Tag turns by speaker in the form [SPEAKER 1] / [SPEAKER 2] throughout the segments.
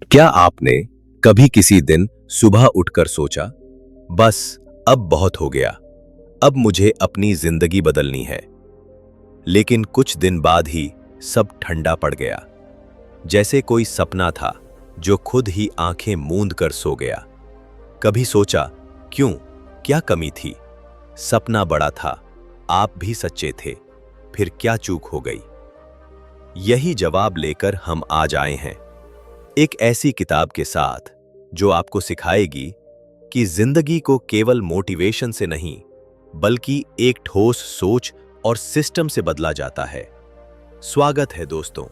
[SPEAKER 1] क्या आपने कभी किसी दिन सुबह उठकर सोचा, बस अब बहुत हो गया, अब मुझे अपनी जिंदगी बदलनी है। लेकिन कुछ दिन बाद ही सब ठंडा पड़ गया, जैसे कोई सपना था जो खुद ही आंखें मूंद कर सो गया। कभी सोचा, क्यों, क्या कमी थी? सपना बड़ा था, आप भी सच्चे थे, फिर क्या चूक हो गई? यही जवाब लेकर हम आज आए हैं, एक ऐसी किताब के साथ जो आपको सिखाएगी कि जिंदगी को केवल मोटिवेशन से नहीं, बल्कि एक ठोस सोच और सिस्टम से बदला जाता है। स्वागत है दोस्तों,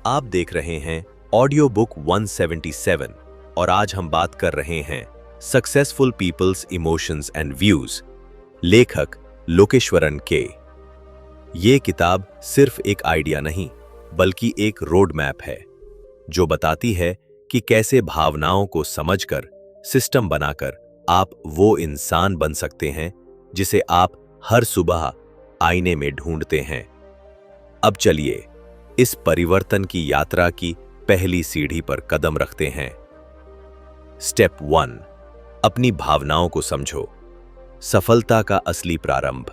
[SPEAKER 1] आप देख रहे हैं ऑडियो बुक 177 और आज हम बात कर रहे हैं successful peoples emotions and views, लेखक लोकेश्वरन के। ये किताब सिर्फ एक आइडिया नहीं, बल्कि एक रोड मैप है जो बताती है कि कैसे भावनाओं को समझकर, सिस्टम बनाकर आप वो इंसान बन सकते हैं जिसे आप हर सुबह आईने में ढूंढते हैं। अब चलिए इस परिवर्तन की यात्रा की पहली सीढ़ी पर कदम रखते हैं। स्टेप 1, अपनी भावनाओं को समझो। सफलता का असली प्रारंभ।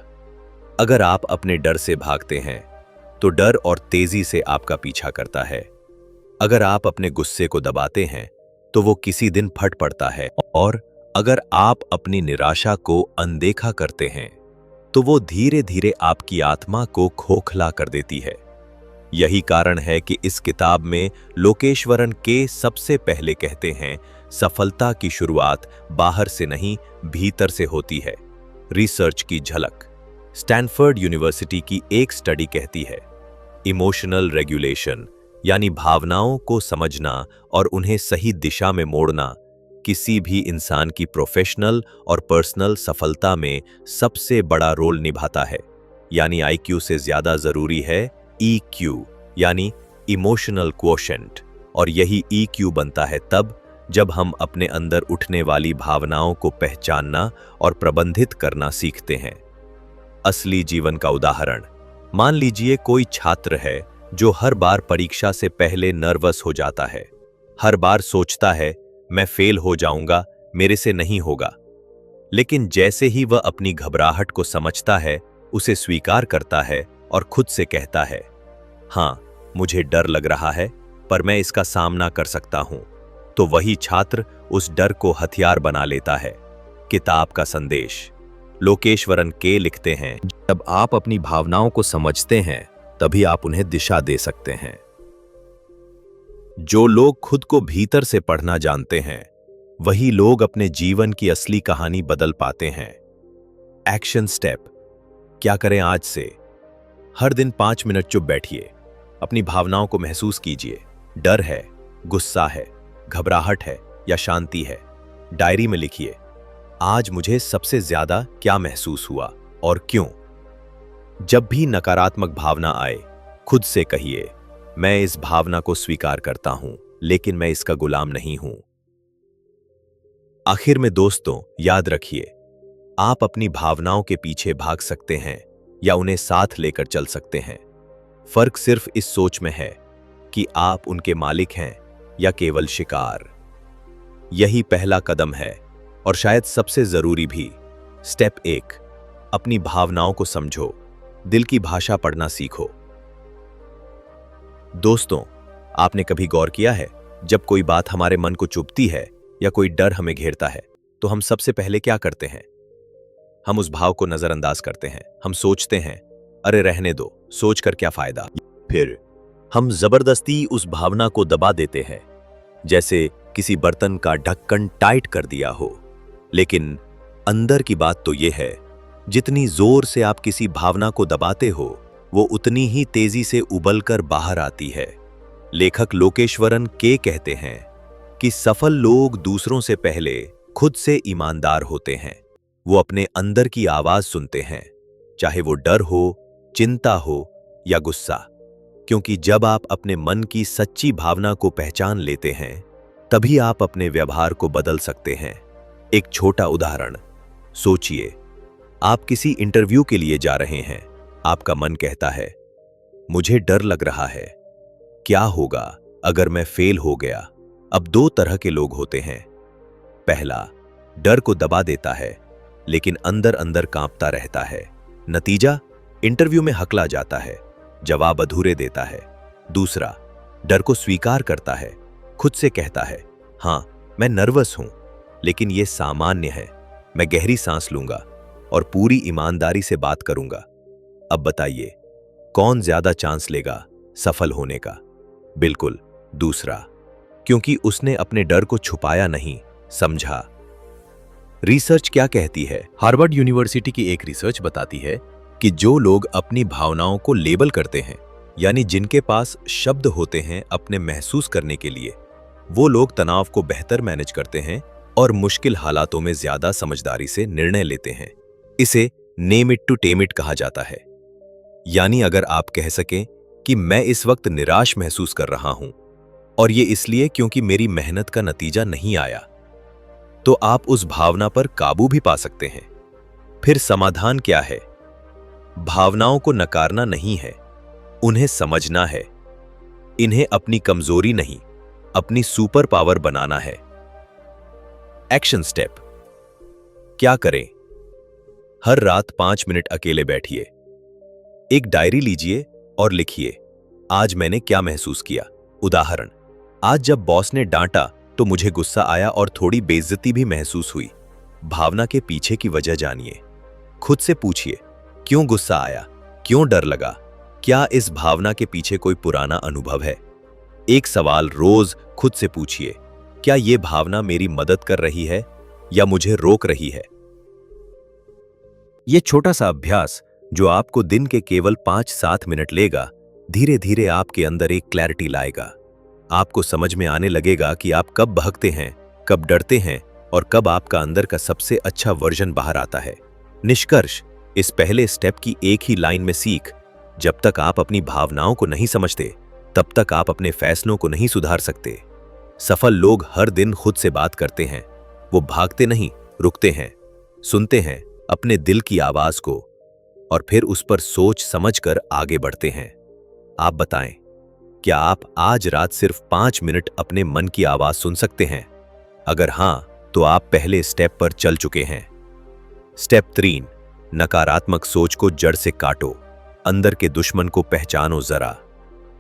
[SPEAKER 1] अगर आप अपने डर से भागते हैं, तो डर और तेजी से आपका पीछा करता है। अगर आप अपने गुस्से को दबाते हैं, तो वो किसी दिन फट पड़ता है, और अगर आप अपनी निराशा को अनदेखा करते हैं, तो वो धीरे धीरे आपकी आत्मा को खोखला कर देती है। यही कारण है कि इस किताब में लोकेश्वरन के सबसे पहले कहते हैं, सफलता की शुरुआत बाहर से नहीं, भीतर से होती है। रिसर्च की झलक। स्टैनफोर्ड यूनिवर्सिटी की एक स्टडी कहती है, इमोशनल रेगुलेशन यानी भावनाओं को समझना और उन्हें सही दिशा में मोड़ना किसी भी इंसान की प्रोफेशनल और पर्सनल सफलता में सबसे बड़ा रोल निभाता है। यानी आईक्यू से ज्यादा जरूरी है ईक्यू, यानी इमोशनल क्वोशेंट। और यही ईक्यू बनता है तब जब हम अपने अंदर उठने वाली भावनाओं को पहचानना और प्रबंधित करना सीखते हैं। असली जीवन का उदाहरण। मान लीजिए कोई छात्र है जो हर बार परीक्षा से पहले नर्वस हो जाता है। हर बार सोचता है, मैं फेल हो जाऊंगा, मेरे से नहीं होगा। लेकिन जैसे ही वह अपनी घबराहट को समझता है, उसे स्वीकार करता है और खुद से कहता है, हाँ, मुझे डर लग रहा है, पर मैं इसका सामना कर सकता हूं, तो वही छात्र उस डर को हथियार बना लेता है। किताब का संदेश। लोकेश्वरन के लिखते हैं, जब आप अपनी भावनाओं को समझते हैं, तभी आप उन्हें दिशा दे सकते हैं। जो लोग खुद को भीतर से पढ़ना जानते हैं, वही लोग अपने जीवन की असली कहानी बदल पाते हैं। Action step. क्या करें आज से? हर दिन 5 मिनट चुप बैठिए, अपनी भावनाओं को महसूस कीजिए। डर है, गुस्सा है, घबराहट है या शांति है? डायरी में लिखिए, आज मुझे सबसे ज्यादा क्या महसूस हुआ और क्यों? जब भी नकारात्मक भावना आए, खुद से कहिए, मैं इस भावना को स्वीकार करता हूं, लेकिन मैं इसका गुलाम नहीं हूं। आखिर में दोस्तों, याद रखिए, आप अपनी भावनाओं के पीछे भाग सकते हैं या उन्हें साथ लेकर चल सकते हैं। फर्क सिर्फ इस सोच में है कि आप उनके मालिक हैं या केवल शिकार। यही पहला कदम है और शायद सबसे जरूरी भी। स्टेप 1, अपनी भावनाओं को समझो, दिल की भाषा पढ़ना सीखो। दोस्तों, आपने कभी गौर किया है, जब कोई बात हमारे मन को चुभती है या कोई डर हमें घेरता है, तो हम सबसे पहले क्या करते हैं? हम उस भाव को नजरअंदाज करते हैं। हम सोचते हैं, अरे रहने दो, सोचकर क्या फायदा। फिर हम जबरदस्ती उस भावना को दबा देते हैं, जैसे किसी बर्तन का ढक्कन टाइट कर दिया हो। लेकिन अंदर की बात तो यह है, जितनी जोर से आप किसी भावना को दबाते हो, वो उतनी ही तेजी से उबलकर बाहर आती है। लेखक लोकेश्वरन के कहते हैं कि सफल लोग दूसरों से पहले खुद से ईमानदार होते हैं। वो अपने अंदर की आवाज सुनते हैं, चाहे वो डर हो, चिंता हो या गुस्सा। क्योंकि जब आप अपने मन की सच्ची भावना को पहचान लेते हैं, तभी आप अपने व्यवहार को बदल सकते हैं। एक छोटा उदाहरण सोचिए, आप किसी इंटरव्यू के लिए जा रहे हैं। आपका मन कहता है, मुझे डर लग रहा है, क्या होगा अगर मैं फेल हो गया? अब दो तरह के लोग होते हैं। पहला, डर को दबा देता है लेकिन अंदर अंदर कांपता रहता है। नतीजा, इंटरव्यू में हकला जाता है, जवाब अधूरे देता है। दूसरा, डर को स्वीकार करता है, खुद से कहता है, हाँ मैं नर्वस हूं, लेकिन यह सामान्य है, मैं गहरी सांस लूंगा और पूरी ईमानदारी से बात करूंगा। अब बताइए, कौन ज्यादा चांस लेगा सफल होने का? बिल्कुल दूसरा, क्योंकि उसने अपने डर को छुपाया नहीं, समझा। रिसर्च क्या कहती है? हार्वर्ड यूनिवर्सिटी की एक रिसर्च बताती है कि जो लोग अपनी भावनाओं को लेबल करते हैं, यानी जिनके पास शब्द होते हैं अपने महसूस करने के लिए, वो लोग तनाव को बेहतर मैनेज करते हैं और मुश्किल हालातों में ज्यादा समझदारी से निर्णय लेते हैं। इसे name it to tame it कहा जाता है। यानी अगर आप कह सकें कि मैं इस वक्त निराश महसूस कर रहा हूं और ये इसलिए क्योंकि मेरी मेहनत का नतीजा नहीं आया, तो आप उस भावना पर काबू भी पा सकते हैं। फिर समाधान क्या है? भावनाओं को नकारना नहीं है, उन्हें समझना है। इन्हें अपनी कमजोरी नहीं, अपनी सुपर पावर बनाना है। एक्शन स्टेप क्या करें? हर रात 5 मिनट अकेले बैठिए, एक डायरी लीजिए और लिखिए, आज मैंने क्या महसूस किया। उदाहरण, आज जब बॉस ने डांटा तो मुझे गुस्सा आया और थोड़ी बेइज्जती भी महसूस हुई। भावना के पीछे की वजह जानिए। खुद से पूछिए, क्यों गुस्सा आया, क्यों डर लगा, क्या इस भावना के पीछे कोई पुराना अनुभव है? एक सवाल रोज खुद से पूछिए, क्या यह भावना मेरी मदद कर रही है या मुझे रोक रही है? यह छोटा सा अभ्यास जो आपको दिन के केवल 5-7 मिनट लेगा, धीरे धीरे आपके अंदर एक क्लैरिटी लाएगा। आपको समझ में आने लगेगा कि आप कब भागते हैं, कब डरते हैं और कब आपका अंदर का सबसे अच्छा वर्जन बाहर आता है। निष्कर्ष, इस पहले स्टेप की एक ही लाइन में सीख, जब तक आप अपनी भावनाओं को नहीं समझते, तब तक आप अपने फैसलों को नहीं सुधार सकते। सफल लोग हर दिन खुद से बात करते हैं। वो भागते नहीं, रुकते हैं, सुनते हैं अपने दिल की आवाज को और फिर उस पर सोच समझकर आगे बढ़ते हैं। आप बताएं, क्या आप आज रात सिर्फ 5 मिनट अपने मन की आवाज सुन सकते हैं? अगर हां, तो आप पहले स्टेप पर चल चुके हैं। स्टेप 3, नकारात्मक सोच को जड़ से काटो। अंदर के दुश्मन को पहचानो जरा।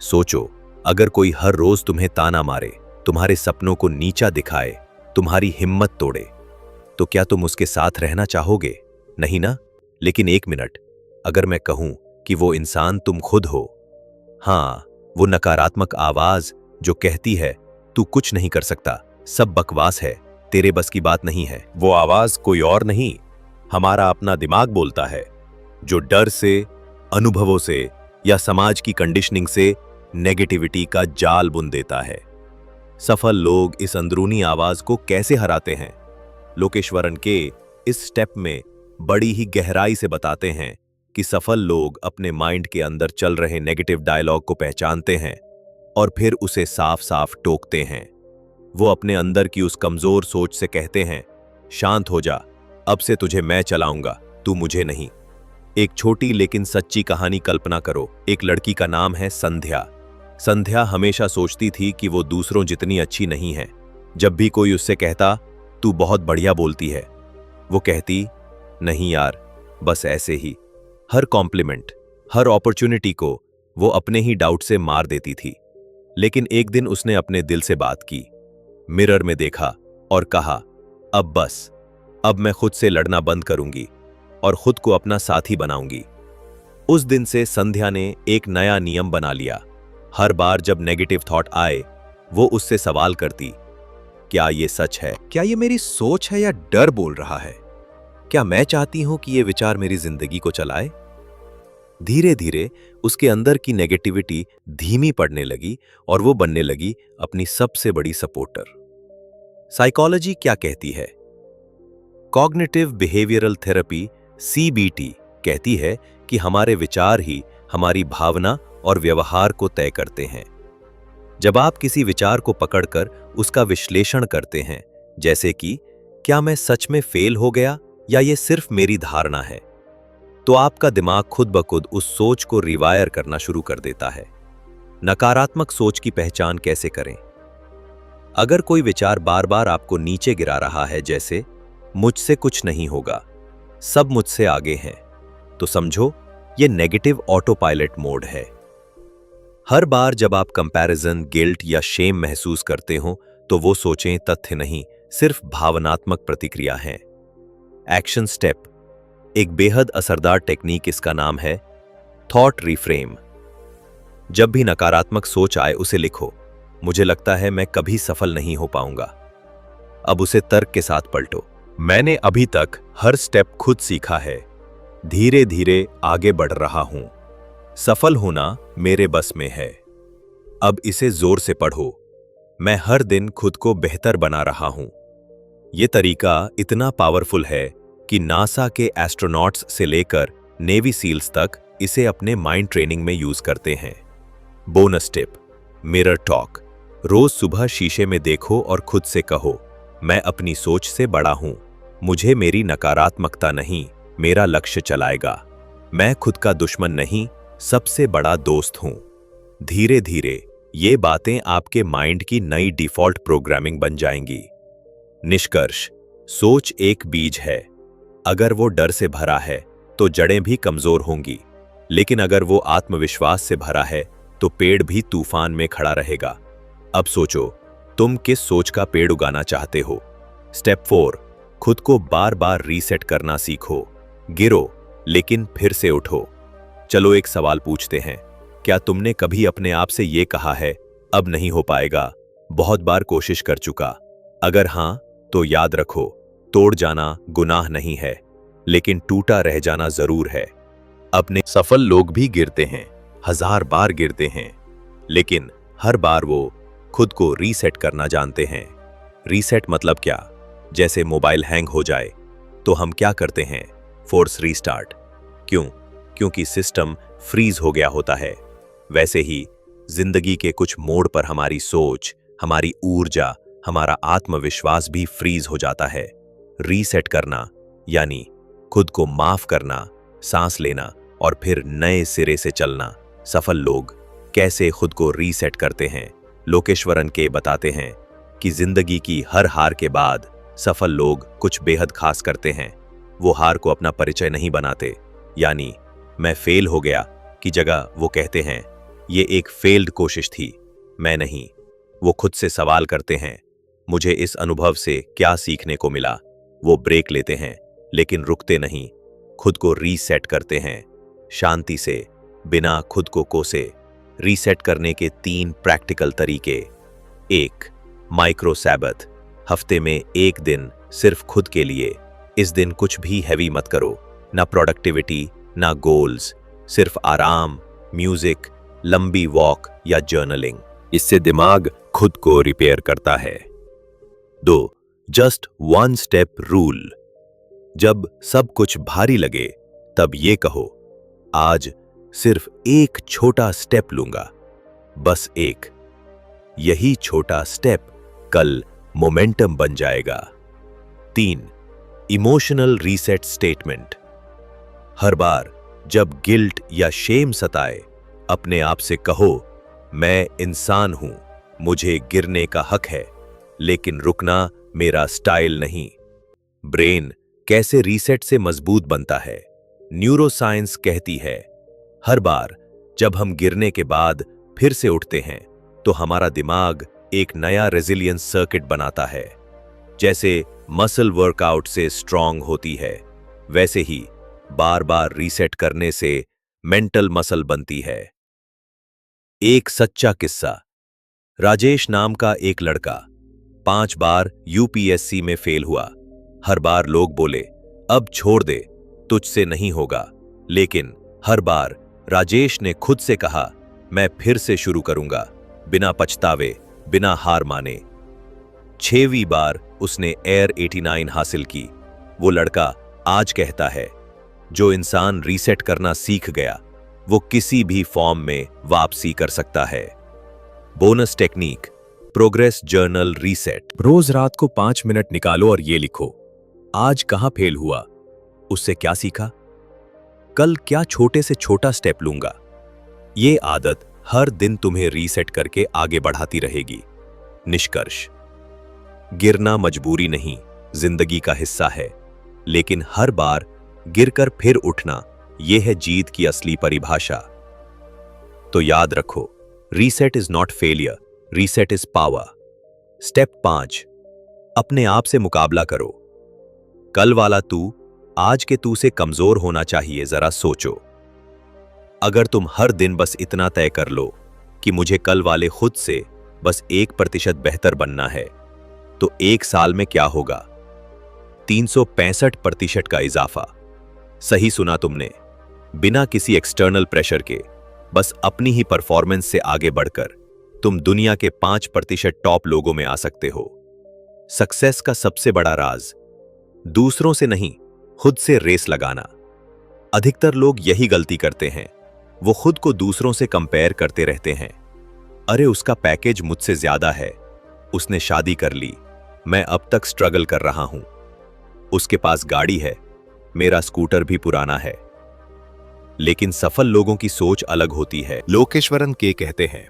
[SPEAKER 1] सोचो, अगर कोई हर रोज तुम्हें ताना मारे, तुम्हारे सपनों को नीचा दिखाए, तुम्हारी हिम्मत तोड़े, तो क्या तुम उसके साथ रहना चाहोगे? नहीं ना? लेकिन एक मिनट, अगर मैं कहूं कि वो इंसान तुम खुद हो, हाँ, वो नकारात्मक आवाज जो कहती है तू कुछ नहीं कर सकता, सब बकवास है, तेरे बस की बात नहीं है, वो आवाज कोई और नहीं, हमारा अपना दिमाग बोलता है, जो डर से, अनुभवों से या समाज की कंडीशनिंग से नेगेटिविटी का जाल बुन देता है। सफल लोग इस अंदरूनी आवाज को कैसे हराते हैं? लोकेश्वरन के इस स्टेप में बड़ी ही गहराई से बताते हैं कि सफल लोग अपने माइंड के अंदर चल रहे नेगेटिव डायलॉग को पहचानते हैं और फिर उसे साफ साफ टोकते हैं। वो अपने अंदर की उस कमजोर सोच से कहते हैं, शांत हो जा, अब से तुझे मैं चलाऊंगा, तू मुझे नहीं। एक छोटी लेकिन सच्ची कहानी कल्पना करो। एक लड़की का नाम है संध्या। संध्या हमेशा सोचती थी कि वो दूसरों जितनी अच्छी नहीं है। जब भी कोई उससे कहता, तू बहुत बढ़िया बोलती है, वो कहती, नहीं यार, बस ऐसे ही। हर कॉम्प्लीमेंट, हर अपॉर्चुनिटी को वो अपने ही डाउट से मार देती थी। लेकिन एक दिन उसने अपने दिल से बात की, मिरर में देखा और कहा, अब बस, अब मैं खुद से लड़ना बंद करूंगी और खुद को अपना साथी बनाऊंगी। उस दिन से संध्या ने एक नया नियम बना लिया। हर बार जब नेगेटिव थॉट आए, वो उससे सवाल करती, क्या ये सच है? क्या ये मेरी सोच है या डर बोल रहा है? क्या मैं चाहती हूं कि ये विचार मेरी जिंदगी को चलाए? धीरे धीरे उसके अंदर की नेगेटिविटी धीमी पड़ने लगी और वो बनने लगी अपनी सबसे बड़ी सपोर्टर। साइकोलॉजी क्या कहती है? कॉग्निटिव बिहेवियरल थेरेपी CBT कहती है कि हमारे विचार ही हमारी भावना और व्यवहार को तय करते हैं। जब आप किसी विचार को पकड़कर उसका विश्लेषण करते हैं, जैसे कि क्या मैं सच में फेल हो गया या ये सिर्फ मेरी धारणा है, तो आपका दिमाग खुद ब खुद उस सोच को रिवायर करना शुरू कर देता है। नकारात्मक सोच की पहचान कैसे करें? अगर कोई विचार बार बार आपको नीचे गिरा रहा है, जैसे मुझसे कुछ नहीं होगा, सब मुझसे आगे हैं, तो समझो ये नेगेटिव ऑटो पायलट मोड है। हर बार जब आप कंपैरिजन, गिल्ट या शेम महसूस करते हो, तो वो सोचें तथ्य नहीं, सिर्फ भावनात्मक प्रतिक्रिया है। एक्शन स्टेप, एक बेहद असरदार टेक्निक, इसका नाम है थॉट रिफ्रेम। जब भी नकारात्मक सोच आए उसे लिखो, मुझे लगता है मैं कभी सफल नहीं हो पाऊंगा। अब उसे तर्क के साथ पलटो, मैंने अभी तक हर स्टेप खुद सीखा है, धीरे धीरे आगे बढ़ रहा हूं, सफल होना मेरे बस में है। अब इसे जोर से पढ़ो, मैं हर दिन खुद को बेहतर बना रहा हूं। यह तरीका इतना पावरफुल है कि नासा के एस्ट्रोनॉट्स से लेकर नेवी सील्स तक इसे अपने माइंड ट्रेनिंग में यूज करते हैं। Bonus tip, mirror talk. रोज सुबह शीशे में देखो और खुद से कहो, मैं अपनी सोच से बड़ा हूं, मुझे मेरी नकारात्मकता नहीं, मेरा लक्ष्य चलाएगा। मैं खुद का दुश्मन नहीं, सबसे बड़ा दोस्त हूं। धीरे धीरे ये बातें आपके माइंड की नई डिफॉल्ट प्रोग्रामिंग बन जाएंगी। निष्कर्ष, सोच एक बीज है। अगर वो डर से भरा है तो जड़ें भी कमजोर होंगी, लेकिन अगर वो आत्मविश्वास से भरा है तो पेड़ भी तूफान में खड़ा रहेगा। अब सोचो, तुम किस सोच का पेड़ उगाना चाहते हो। स्टेप 4, खुद को बार बार रीसेट करना सीखो। गिरो लेकिन फिर से उठो। चलो एक सवाल पूछते हैं, क्या तुमने कभी अपने आप से ये कहा है, अब नहीं हो पाएगा, बहुत बार कोशिश कर चुका? अगर हां, तो याद रखो, तोड़ जाना गुनाह नहीं है, लेकिन टूटा रह जाना जरूर है। अपने सफल लोग भी गिरते हैं, 1000 बार गिरते हैं, लेकिन हर बार वो खुद को रीसेट करना जानते हैं। रीसेट मतलब क्या? जैसे मोबाइल हैंग हो जाए तो हम क्या करते हैं? Force restart. क्यों? क्योंकि सिस्टम फ्रीज हो गया होता है। वैसे ही जिंदगी के कुछ मोड़ पर हमारी सोच, हमारी ऊर्जा, हमारा आत्मविश्वास भी फ्रीज हो जाता है। रीसेट करना यानी खुद को माफ करना, सांस लेना और फिर नए सिरे से चलना। सफल लोग कैसे खुद को रीसेट करते हैं? लोकेश्वरन के बताते हैं कि जिंदगी की हर हार के बाद सफल लोग कुछ बेहद खास करते हैं। वो हार को अपना परिचय नहीं बनाते, यानी मैं फेल हो गया की जगह वो कहते हैं, ये एक फेल्ड कोशिश थी, मैं नहीं। वो खुद से सवाल करते हैं, मुझे इस अनुभव से क्या सीखने को मिला? वो ब्रेक लेते हैं, लेकिन रुकते नहीं, खुद को रीसेट करते हैं, शांति से, बिना खुद को कोसे। रीसेट करने के 3 प्रैक्टिकल तरीके। 1, माइक्रो सैबथ। हफ्ते में 1 दिन सिर्फ खुद के लिए। इस दिन कुछ भी हैवी मत करो, ना प्रोडक्टिविटी, ना गोल्स, सिर्फ आराम, म्यूजिक, लंबी वॉक या जर्नलिंग। इससे दिमाग खुद को रिपेयर करता है। 2, जस्ट 1 स्टेप रूल। जब सब कुछ भारी लगे तब ये कहो, आज सिर्फ एक छोटा स्टेप लूंगा, बस एक। यही छोटा स्टेप कल मोमेंटम बन जाएगा। 3, इमोशनल रीसेट स्टेटमेंट। हर बार जब गिल्ट या शेम सताए, अपने आप से कहो, मैं इंसान हूं, मुझे गिरने का हक है, लेकिन रुकना मेरा स्टाइल नहीं। ब्रेन कैसे रीसेट से मजबूत बनता है? न्यूरोसाइंस कहती है, हर बार जब हम गिरने के बाद फिर से उठते हैं, तो हमारा दिमाग एक नया रेजिलियंस सर्किट बनाता है। जैसे मसल वर्कआउट से स्ट्रांग होती है, वैसे ही बार बार रीसेट करने से मेंटल मसल बनती है। एक सच्चा किस्सा। राजेश नाम का एक लड़का 5 बार यूपीएससी में फेल हुआ। हर बार लोग बोले, अब छोड़ दे, तुझसे नहीं होगा। लेकिन हर बार राजेश ने खुद से कहा, मैं फिर से शुरू करूंगा, बिना पछतावे, बिना हार माने। 6वीं बार उसने एयर 89 हासिल की। वो लड़का आज कहता है, जो इंसान रीसेट करना सीख गया, वो किसी भी फॉर्म में वापसी कर सकता है। Bonus technique, progress journal reset. रोज रात को 5 मिनट निकालो और ये लिखो, आज कहां फेल हुआ, उससे क्या सीखा, कल क्या छोटे से छोटा स्टेप लूंगा। ये आदत हर दिन तुम्हें रीसेट करके आगे बढ़ाती रहेगी। निष्कर्ष, गिरना मजबूरी नहीं, जिंदगी का हिस्सा है, लेकिन हर बार गिरकर फिर उठना, यह है जीत की असली परिभाषा। तो याद रखो, reset is not failure, reset is power. Step 5, अपने आप से मुकाबला करो। कल वाला तू आज के तू से कमजोर होना चाहिए, जरा सोचो। अगर तुम हर दिन बस इतना तय कर लो कि मुझे कल वाले खुद से बस 1% बेहतर बनना है, तो 1 साल में क्या होगा? 365% का इजाफा। सही सुना तुमने, बिना किसी एक्सटर्नल प्रेशर के, बस अपनी ही परफॉर्मेंस से आगे बढ़कर तुम दुनिया के 5% टॉप लोगों में आ सकते हो। सक्सेस का सबसे बड़ा राज दूसरों से नहीं, खुद से रेस लगाना। अधिकतर लोग यही गलती करते हैं, वो खुद को दूसरों से कंपेयर करते रहते हैं। अरे उसका पैकेज मुझसे ज्यादा है, उसने शादी कर ली, मैं अब तक स्ट्रगल कर रहा हूं। उसके पास गाड़ी है, मेरा स्कूटर भी पुराना है। लेकिन सफल लोगों की सोच अलग होती है। लोकेश्वरन के कहते हैं,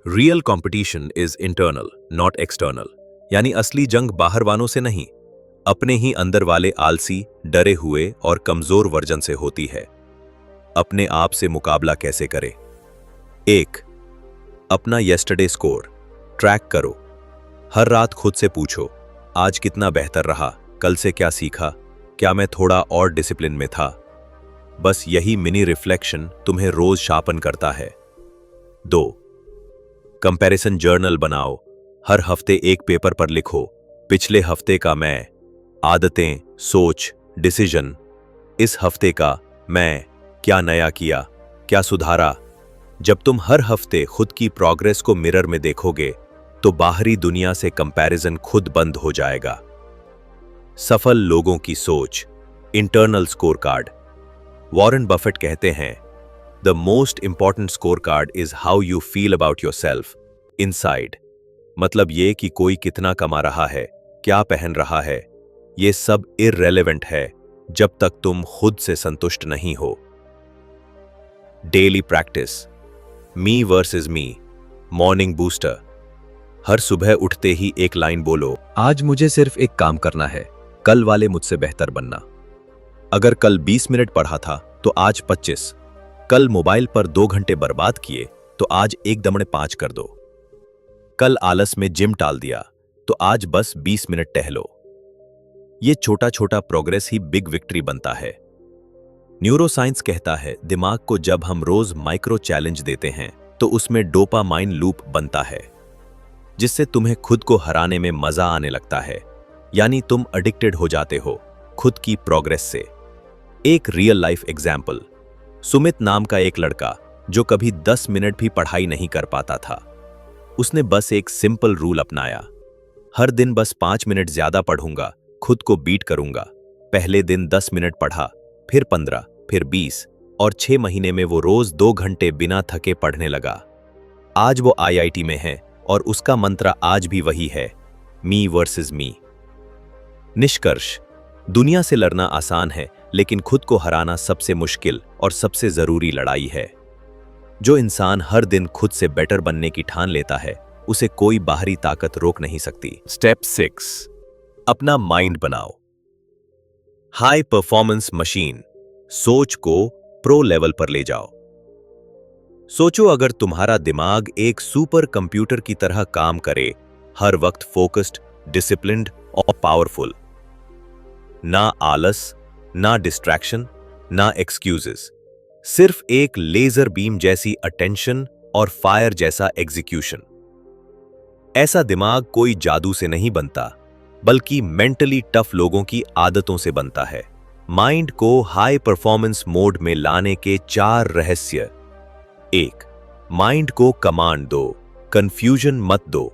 [SPEAKER 1] real competition is internal not external. यानी असली जंग बाहर वालों से नहीं, अपने ही अंदर वाले आलसी, डरे हुए और कमजोर वर्जन से होती है। अपने आप से मुकाबला कैसे करें? 1, अपना येस्टरडे स्कोर ट्रैक करो। हर रात खुद से पूछो, आज कितना बेहतर रहा, कल से क्या सीखा, क्या मैं थोड़ा और डिसिप्लिन में था? बस यही मिनी रिफ्लेक्शन तुम्हें रोज शार्पन करता है। 2, कंपैरिजन जर्नल बनाओ। हर हफ्ते एक पेपर पर लिखो, पिछले हफ्ते का मैं, आदतें, सोच, डिसीजन। इस हफ्ते का मैं, क्या नया किया, क्या सुधारा। जब तुम हर हफ्ते खुद की प्रोग्रेस को मिरर में देखोगे, तो बाहरी दुनिया से कंपैरिजन खुद बंद हो जाएगा। सफल लोगों की सोच, internal score card. Warren Buffett कहते हैं, the most important score card is how you feel about yourself inside. मतलब ये कि कोई कितना कमा रहा है, क्या पहन रहा है, ये सब इररेलेवेंट है जब तक तुम खुद से संतुष्ट नहीं हो। डेली प्रैक्टिस, मी वर्सेस मी, मॉर्निंग बूस्टर। हर सुबह उठते ही एक लाइन बोलो, आज मुझे सिर्फ एक काम करना है, कल वाले मुझसे बेहतर बनना। अगर कल 20 मिनट पढ़ा था तो आज 25। कल मोबाइल पर 2 घंटे बर्बाद किए तो आज एक दमड़े 5 कर दो। कल आलस में जिम टाल दिया तो आज बस 20 मिनट टहलो। ये छोटा छोटा प्रोग्रेस ही बिग विक्ट्री बनता है। न्यूरोसाइंस कहता है, दिमाग को जब हम रोज माइक्रो चैलेंज देते हैं तो उसमें डोपामाइन लूप बनता है, जिससे तुम्हें खुद को हराने में मजा आने लगता है। यानी तुम एडिक्टेड हो जाते हो खुद की प्रोग्रेस से। एक रियल लाइफ एग्जाम्पल, सुमित नाम का एक लड़का जो कभी 10 मिनट भी पढ़ाई नहीं कर पाता था। उसने बस एक सिंपल रूल अपनाया, हर दिन बस 5 मिनट ज्यादा पढ़ूंगा, खुद को बीट करूंगा। पहले दिन 10 मिनट पढ़ा, फिर 15, फिर 20 और 6 महीने में वो रोज 2 घंटे बिना थके पढ़ने लगा। आज वो आईआईटी में है और उसका मंत्र आज भी वही है, मी वर्सेस मी। निष्कर्ष, दुनिया से लड़ना आसान है, लेकिन खुद को हराना सबसे मुश्किल और सबसे जरूरी लड़ाई है। जो इंसान हर दिन खुद से बेटर बनने की ठान लेता है, उसे कोई बाहरी ताकत रोक नहीं सकती। स्टेप 6, अपना माइंड बनाओ। हाई परफॉर्मेंस मशीन, सोच को प्रो लेवल पर ले जाओ। सोचो अगर तुम्हारा दिमाग एक सुपर कंप्यूटर की तरह काम करे, हर वक्त फोकस्ड, डिसिप्लिन्ड और पावरफुल। ना आलस, ना डिस्ट्रैक्शन, ना एक्सक्यूजेस, सिर्फ एक लेजर बीम जैसी अटेंशन और फायर जैसा एग्जीक्यूशन। ऐसा दिमाग कोई जादू से नहीं बनता, बल्कि मेंटली टफ लोगों की आदतों से बनता है। माइंड को हाई परफॉर्मेंस मोड में लाने के 4 रहस्य। 1, माइंड को कमांड दो, कंफ्यूजन मत दो।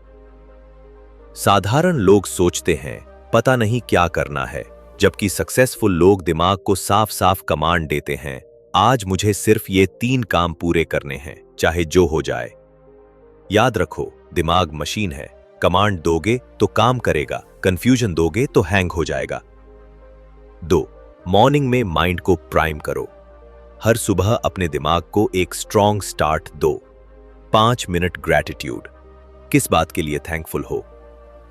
[SPEAKER 1] साधारण लोग सोचते हैं पता नहीं क्या करना है, जबकि सक्सेसफुल लोग दिमाग को साफ साफ कमांड देते हैं, आज मुझे सिर्फ ये 3 काम पूरे करने हैं, चाहे जो हो जाए। याद रखो, दिमाग मशीन है, कमांड दोगे तो काम करेगा, कंफ्यूजन दोगे तो हैंग हो जाएगा। 2, मॉर्निंग में माइंड को प्राइम करो। हर सुबह अपने दिमाग को एक स्ट्रॉन्ग स्टार्ट दो। 5 मिनट ग्रैटिट्यूड, किस बात के लिए थैंकफुल हो।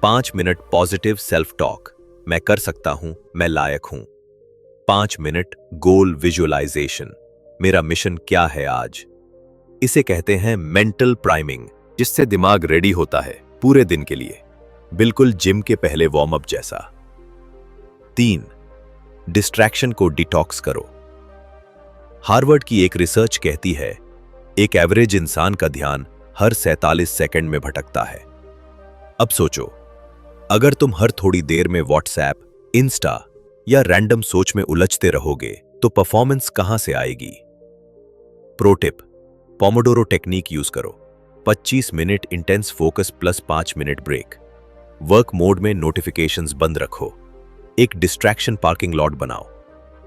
[SPEAKER 1] 5 मिनट पॉजिटिव सेल्फ टॉक, मैं कर सकता हूं, मैं लायक हूं। 5 मिनट गोल विजुअलाइजेशन, मेरा मिशन क्या है आज। इसे कहते हैं मेंटल प्राइमिंग, जिससे दिमाग रेडी होता है पूरे दिन के लिए, बिल्कुल जिम के पहले वार्म अप जैसा। 3. डिस्ट्रैक्शन को डिटॉक्स करो। हार्वर्ड की एक रिसर्च कहती है, एक एवरेज इंसान का ध्यान हर 47 सेकंड में भटकता है। अब सोचो, अगर तुम हर थोड़ी देर में व्हाट्सएप, इंस्टा या रैंडम सोच में उलझते रहोगे तो परफॉर्मेंस कहां से आएगी। Pro tip, pomodoro technique use करो। 25 minute intense focus plus 5 minute break. Work mode में नोटिफिकेशंस बंद रखो। एक डिस्ट्रैक्शन पार्किंग लॉट बनाओ,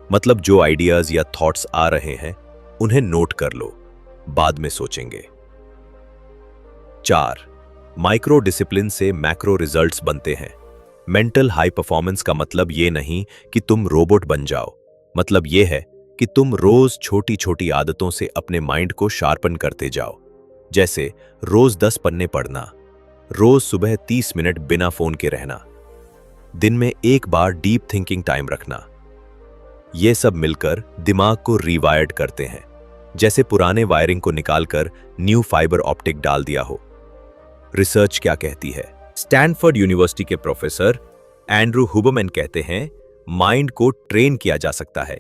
[SPEAKER 1] मतलब जो आइडियाज या थॉट्स आ रहे हैं उन्हें नोट कर लो, बाद में सोचेंगे। 4. माइक्रो डिसिप्लिन से मैक्रो रिजल्ट्स बनते हैं। मेंटल हाई परफॉर्मेंस का मतलब ये नहीं कि तुम रोबोट बन जाओ, मतलब ये है कि तुम रोज छोटी छोटी आदतों से अपने माइंड को शार्पन करते जाओ। जैसे रोज 10 पन्ने पढ़ना, रोज सुबह 30 मिनट बिना फोन के रहना, दिन में एक बार डीप थिंकिंग टाइम रखना। ये सब मिलकर दिमाग को रीवायर्ड करते हैं, जैसे पुराने वायरिंग को निकालकर न्यू फाइबर ऑप्टिक डाल दिया हो। रिसर्च क्या कहती है? स्टैनफोर्ड यूनिवर्सिटी के प्रोफेसर एंड्रू हुबरमैन कहते हैं, माइंड को ट्रेन किया जा सकता है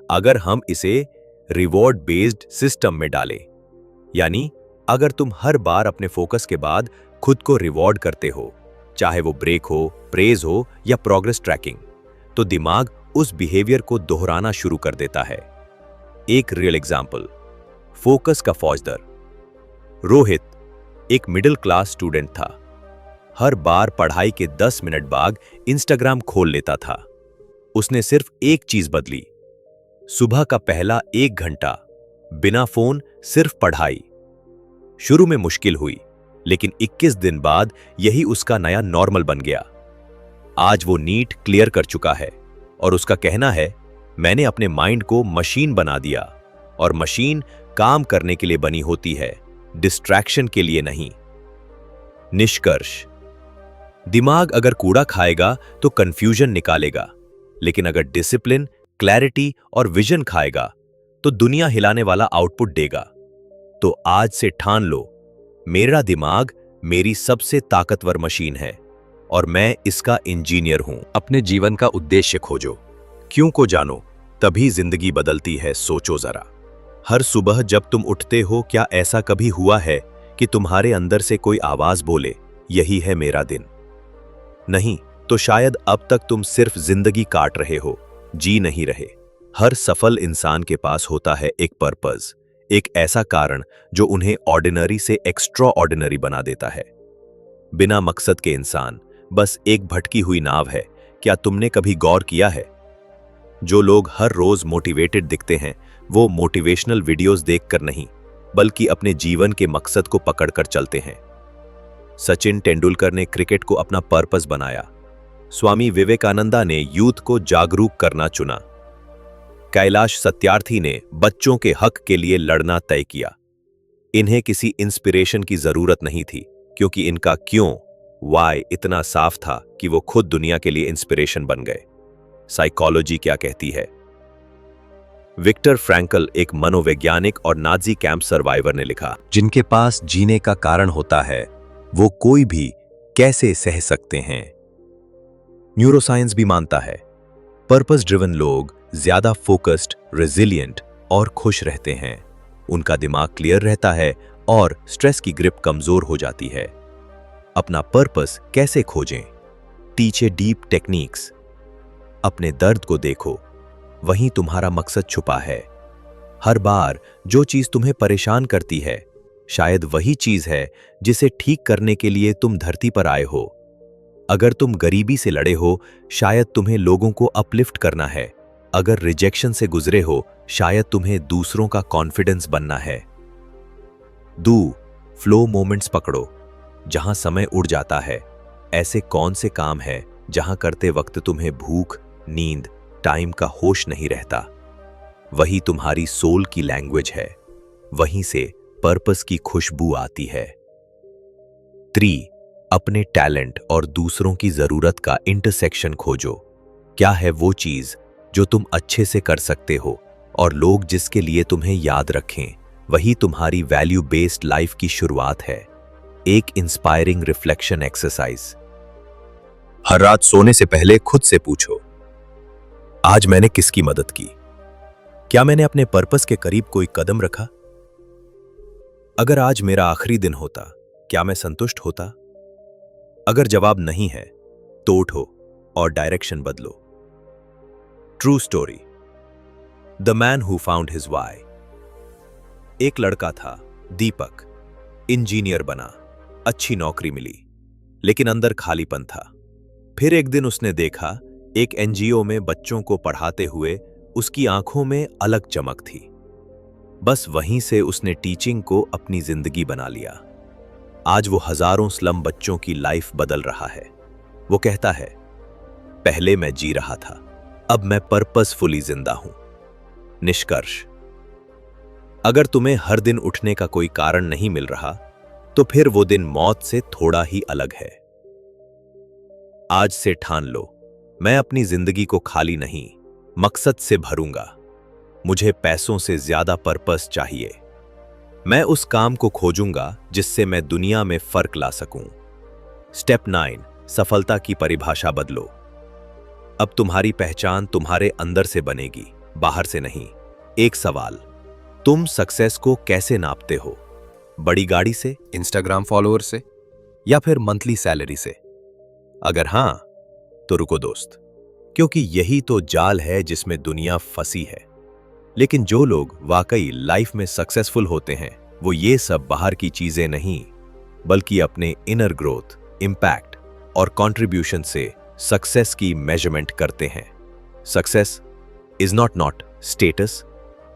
[SPEAKER 1] अगर हम इसे रिवॉर्ड बेस्ड सिस्टम में डालें। यानी अगर तुम हर बार अपने फोकस के बाद खुद को रिवॉर्ड करते हो, चाहे वो ब्रेक हो, प्रेज हो या प्रोग्रेस ट्रैकिंग, तो दिमाग उस बिहेवियर को दोहराना शुरू कर देता है। एक रियल एग्जाम्पल, फोकस का फौजदार। रोहित एक मिडिल क्लास स्टूडेंट था। हर बार पढ़ाई के 10 मिनट बाद इंस्टाग्राम खोल लेता था। उसने सिर्फ एक चीज बदली, सुबह का पहला 1 घंटा बिना फोन, सिर्फ पढ़ाई। शुरू में मुश्किल हुई, लेकिन 21 दिन बाद यही उसका नया नॉर्मल बन गया। आज वो नीट क्लियर कर चुका है और उसका कहना है, मैंने अपने माइंड को मशीन बना दिया, और मशीन काम करने के लिए बनी होती है, डिस्ट्रैक्शन के लिए नहीं। निष्कर्ष, दिमाग अगर कूड़ा खाएगा तो कंफ्यूजन निकालेगा, लेकिन अगर डिसिप्लिन, क्लैरिटी और विजन खाएगा तो दुनिया हिलाने वाला आउटपुट देगा। तो आज से ठान लो, मेरा दिमाग मेरी सबसे ताकतवर मशीन है और मैं इसका इंजीनियर हूं। अपने जीवन का उद्देश्य खोजो, क्यों को जानो, तभी जिंदगी बदलती है। सोचो जरा, हर सुबह जब तुम उठते हो, क्या ऐसा कभी हुआ है कि तुम्हारे अंदर से कोई आवाज बोले, यही है मेरा दिन? नहीं तो शायद अब तक तुम सिर्फ जिंदगी काट रहे हो, जी नहीं रहे। हर सफल इंसान के पास होता है एक पर्पस, एक ऐसा कारण जो उन्हें ऑर्डिनरी से एक्स्ट्रा ऑर्डिनरी बना देता है। बिना मकसद के इंसान बस एक भटकी हुई नाव है। क्या तुमने कभी गौर किया है, जो लोग हर रोज मोटिवेटेड दिखते हैं, वो मोटिवेशनल वीडियोस देखकर नहीं, बल्कि अपने जीवन के मकसद को पकड़कर चलते हैं। सचिन तेंदुलकर ने क्रिकेट को अपना पर्पस बनाया। स्वामी विवेकानंदा ने यूथ को जागरूक करना चुना। कैलाश सत्यार्थी ने बच्चों के हक के लिए लड़ना तय किया। इन्हें किसी इंस्पिरेशन की जरूरत नहीं थी, क्योंकि इनका क्यों, वाई इतना साफ था कि वो खुद दुनिया के लिए इंस्पिरेशन बन गए। साइकोलॉजी क्या कहती है? विक्टर फ्रैंकल एक मनोवैज्ञानिक और नाजी कैंप सर्वाइवर ने लिखा, जिनके पास जीने का कारण होता है, वो कोई भी कैसे सह सकते हैं। न्यूरोसाइंस भी मानता है, पर्पस ड्रिवन लोग ज्यादा फोकस्ड, रेजिलिएंट और खुश रहते हैं। उनका दिमाग क्लियर रहता है और स्ट्रेस की ग्रिप कमजोर हो जाती है। अपना पर्पस कैसे खोजें? Teach a deep techniques. अपने दर्द को देखो, वहीं तुम्हारा मकसद छुपा है। हर बार जो चीज तुम्हें परेशान करती है, शायद वही चीज है जिसे ठीक करने के लिए तुम धरती पर आए हो। अगर तुम गरीबी से लड़े हो, शायद तुम्हें लोगों को अपलिफ्ट करना है। अगर रिजेक्शन से गुजरे हो, शायद तुम्हें दूसरों का कॉन्फिडेंस बनना है। फ्लो मोमेंट्स पकड़ो, जहां समय उड़ जाता है। ऐसे कौन से काम है जहां करते वक्त तुम्हें भूख, नींद, टाइम का होश नहीं रहता? वही तुम्हारी सोल की लैंग्वेज है, वहीं से पर्पस की खुशबू आती है। 3. अपने टैलेंट और दूसरों की जरूरत का इंटरसेक्शन खोजो। क्या है वो चीज जो तुम अच्छे से कर सकते हो और लोग जिसके लिए तुम्हें याद रखें? वही तुम्हारी वैल्यू बेस्ड लाइफ की शुरुआत है। एक इंस्पायरिंग रिफ्लेक्शन एक्सरसाइज। हर रात सोने से पहले खुद से पूछो, आज मैंने किसकी मदद की? क्या मैंने अपने पर्पस के करीब कोई कदम रखा? अगर आज मेरा आखिरी दिन होता, क्या मैं संतुष्ट होता? अगर जवाब नहीं है तो उठो और डायरेक्शन बदलो। True story, the man who found his why. एक लड़का था, दीपक। इंजीनियर बना, अच्छी नौकरी मिली, लेकिन अंदर खालीपन था। फिर एक दिन उसने देखा, एक एनजीओ में बच्चों को पढ़ाते हुए उसकी आंखों में अलग चमक थी। बस वहीं से उसने टीचिंग को अपनी जिंदगी बना लिया। आज वो हजारों स्लम बच्चों की लाइफ बदल रहा है। वो कहता है, पहले मैं जी रहा था, अब मैं पर्पसफुली जिंदा हूं। निष्कर्ष, अगर तुम्हें हर दिन उठने का कोई कारण नहीं मिल रहा, तो फिर वो दिन मौत से थोड़ा ही अलग है। आज से ठान लो, मैं अपनी जिंदगी को खाली नहीं, मकसद से भरूंगा। मुझे पैसों से ज्यादा पर्पस चाहिए। मैं उस काम को खोजूंगा जिससे मैं दुनिया में फर्क ला सकूं। स्टेप 9, सफलता की परिभाषा बदलो। अब तुम्हारी पहचान तुम्हारे अंदर से बनेगी, बाहर से नहीं। एक सवाल, तुम सक्सेस को कैसे नापते हो? बड़ी गाड़ी से, इंस्टाग्राम फॉलोअर से, या फिर मंथली सैलरी से? अगर हां, तो रुको दोस्त, क्योंकि यही तो जाल है जिसमें दुनिया फंसी है। लेकिन जो लोग वाकई लाइफ में सक्सेसफुल होते हैं, वो ये सब बाहर की चीजें नहीं, बल्कि अपने इनर ग्रोथ, इंपैक्ट और कंट्रीब्यूशन से सक्सेस की मेजरमेंट करते हैं। Success is not status,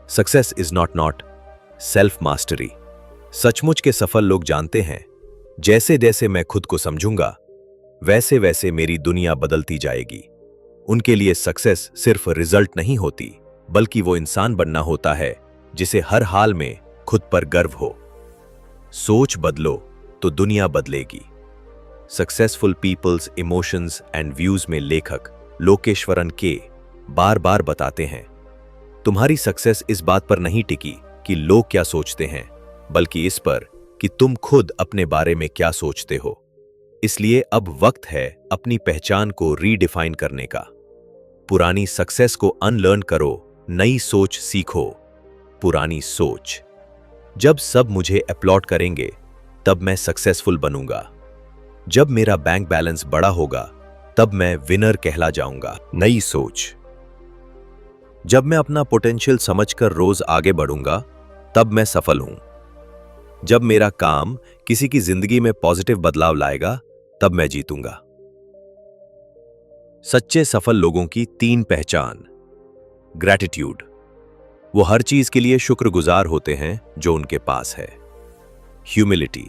[SPEAKER 1] success is not self mastery. सचमुच के सफल लोग जानते हैं, जैसे जैसे मैं खुद को समझूंगा, वैसे वैसे मेरी दुनिया बदलती जाएगी। उनके लिए सक्सेस सिर्फ रिजल्ट नहीं होती, बल्कि वो इंसान बनना होता है जिसे हर हाल में खुद पर गर्व हो। सोच बदलो तो दुनिया बदलेगी। Successful peoples emotions and views में लेखक लोकेश्वरन के बार बार बताते हैं, तुम्हारी सक्सेस इस बात पर नहीं टिकी कि लोग क्या सोचते हैं, बल्कि इस पर कि तुम खुद अपने बारे में क्या सोचते हो। इसलिए अब वक्त है अपनी पहचान को रीडिफाइन करने का। पुरानी सक्सेस को अनलर्न करो, नई सोच सीखो। पुरानी सोच, जब सब मुझे अपलॉड करेंगे तब मैं सक्सेसफुल बनूंगा। जब मेरा बैंक बैलेंस बड़ा होगा तब मैं विनर कहला जाऊंगा। नई सोच, जब मैं अपना पोटेंशियल समझकर रोज आगे बढ़ूंगा तब मैं सफल हूं। जब मेरा काम किसी की जिंदगी में पॉजिटिव बदलाव लाएगा तब मैं जीतूंगा। सच्चे सफल लोगों की 3 पहचान। ग्रैटिट्यूड, वो हर चीज के लिए शुक्रगुजार होते हैं जो उनके पास है। ह्यूमिलिटी,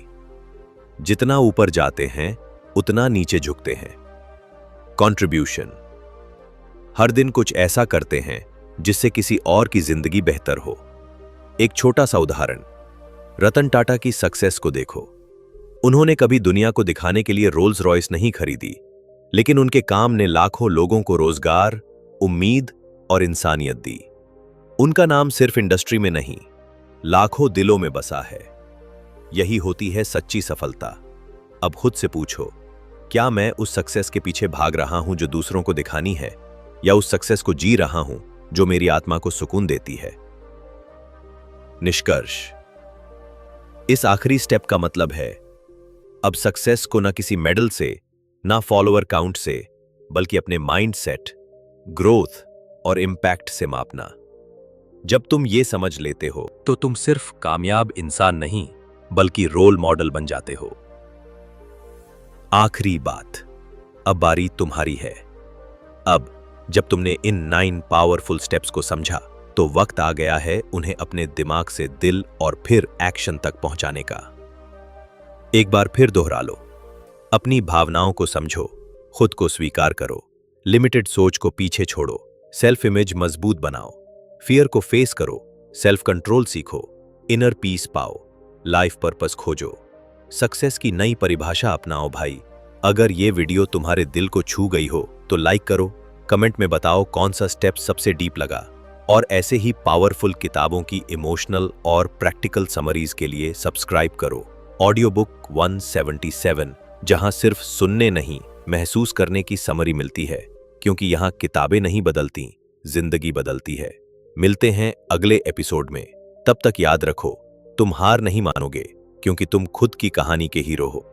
[SPEAKER 1] जितना ऊपर जाते हैं उतना नीचे झुकते हैं। कंट्रीब्यूशन, हर दिन कुछ ऐसा करते हैं जिससे किसी और की जिंदगी बेहतर हो। एक छोटा सा उदाहरण, रतन टाटा की सक्सेस को देखो। उन्होंने कभी दुनिया को दिखाने के लिए रोल्स रॉयस नहीं खरीदी, लेकिन उनके काम ने लाखों लोगों को रोजगार, उम्मीद और इंसानियत दी। उनका नाम सिर्फ इंडस्ट्री में नहीं, लाखों दिलों में बसा है। यही होती है सच्ची सफलता। अब खुद से पूछो, क्या मैं उस सक्सेस के पीछे भाग रहा हूं जो दूसरों को दिखानी है, या उस सक्सेस को जी रहा हूं जो मेरी आत्मा को सुकून देती है? निष्कर्ष, इस आखिरी स्टेप का मतलब है, अब सक्सेस को ना किसी मेडल से, ना फॉलोअर काउंट से, बल्कि अपने माइंडसेट, ग्रोथ और इंपैक्ट से मापना। जब तुम ये समझ लेते हो तो तुम सिर्फ कामयाब इंसान नहीं, बल्कि रोल मॉडल बन जाते हो। आखिरी बात, अब बारी तुम्हारी है। अब जब तुमने इन 9 पावरफुल स्टेप्स को समझा, तो वक्त आ गया है उन्हें अपने दिमाग से दिल और फिर एक्शन तक पहुंचाने का। एक बार फिर दोहरा लो, अपनी भावनाओं को समझो, खुद को स्वीकार करो, लिमिटेड सोच को पीछे छोड़ो, सेल्फ इमेज मजबूत बनाओ, फियर को फेस करो, सेल्फ कंट्रोल सीखो, इनर पीस पाओ, लाइफ पर्पस खोजो। सक्सेस की नई परिभाषा अपनाओ भाई। अगर ये वीडियो तुम्हारे दिल को छू गई हो तो लाइक करो, कमेंट में बताओ कौन सा स्टेप सबसे डीप लगा। और ऐसे ही पावरफुल किताबों की इमोशनल और प्रैक्टिकल समरीज के लिए सब्सक्राइब करो ऑडियो बुक 177, जहां सिर्फ सुनने नहीं महसूस करने की समरी मिलती है, क्योंकि यहाँ किताबें नहीं बदलती, जिंदगी बदलती है। मिलते हैं अगले एपिसोड में। तब तक याद रखो, तुम हार नहीं मानोगे, क्योंकि तुम खुद की कहानी के हीरो हो।